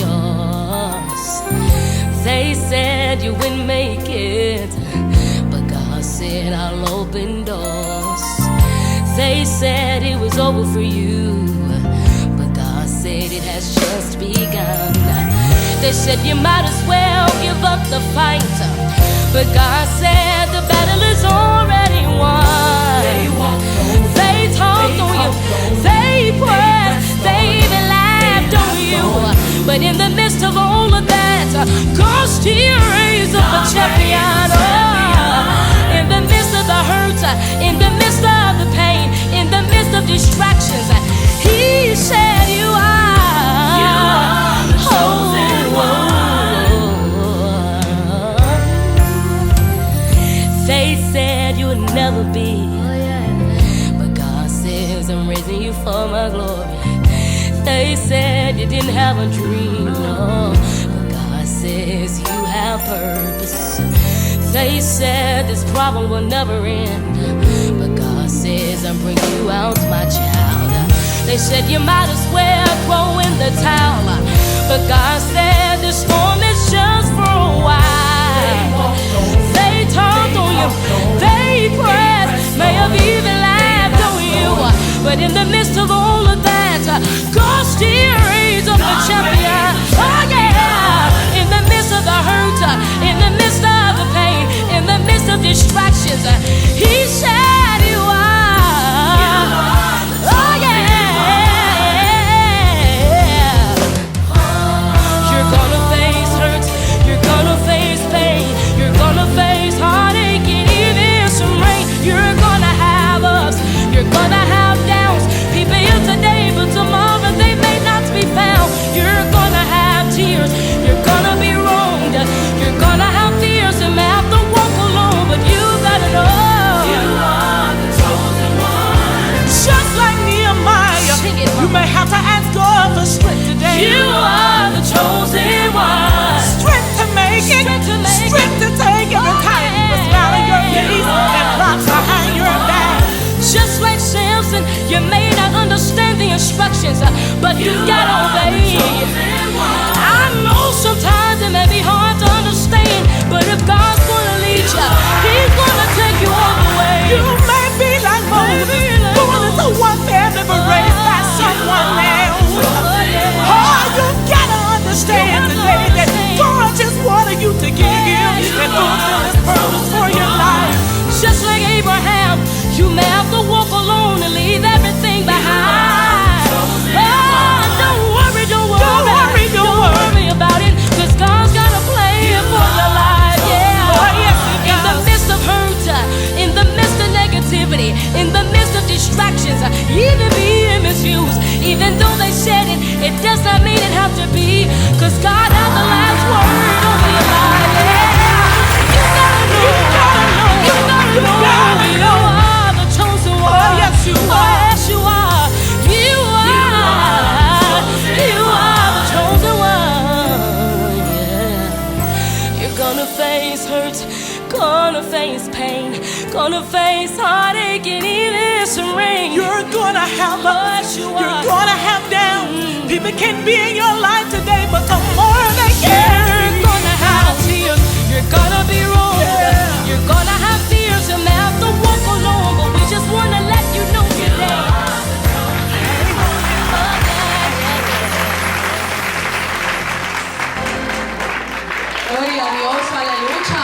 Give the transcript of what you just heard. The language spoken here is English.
yours. They said you wouldn't make it, but God said I'll open doors. They said it was over for you, but God said it has just begun. They said you might as well give up the fight, but God said the battle is already won. They talked on you, they prayed, they even laughed on you, but in the midst of all of that, God still raised up a champion. Oh, in the midst of the hurt, in the midst of the pain, in the midst of distractions, He said you are the chosen one. They said you would never be, but God says I'm raising you for my glory. They said you didn't have a dream, no, but God says you have purpose. They said this problem will never end, but God says I'm bringing you out, my child. They said you might as well throw in the towel, but God said this storm is just for a while. They talked on you, they prayed, may have even laughed on you, but in the midst of all of that, God still raised up a champion. Oh yeah, in the midst of the hurt, in the midst of the pain, in the midst of distractions, He said you are. Oh yeah. You're gonna face hurt, you're gonna face pain, you're gonna face heartache and even some rain. You're gonna have ups, you're gonna have downs. People here today, but tomorrow they may not be found. You're gonna have tears, you're gonna be wronged, you're gonna have fears and may have to walk alone, but you gotta know you are the chosen one. Just like Nehemiah, you may have to ask God for strength today. You are the chosen one. Strength to make it, strength to take every time the smile on your face and rocks behind your back. Just like Samson, you may not understand the instructions, but you gotta obey. I know sometimes it may be hard to understand, but if God's gonna lead you, He's gonna take you all the way. You may be like Moses, born into one family but raised by someone else. Oh, you gotta understand today that God just wanted you to give Him and fulfill His purpose for your life. Just like Abraham, you may have to walk alone and leave everything behind. Oh, don't worry about it, 'cause God's got a plan for your life, yeah. Oh, yes, He in the midst of hurt, in the midst of negativity, in the midst of distractions, even being misused, even though they said it, it does not mean it have to be, 'cause God has the last word over your life, yeah. You gotta know, you are the chosen one. Oh, yes, you are. Oh, yes, you are. You are the chosen one, yeah. You're gonna face hurt, gonna face pain, gonna face heartache and even some rain. You're gonna have ups, you you're are. gonna have downs. People can be in your life today, but tomorrow they can't. You're gonna have tears, you're gonna be wrong, Yeah. you're gonna have fears and may have to walk alone, but we just wanna let you know today. Gloria a Dios, aleluya.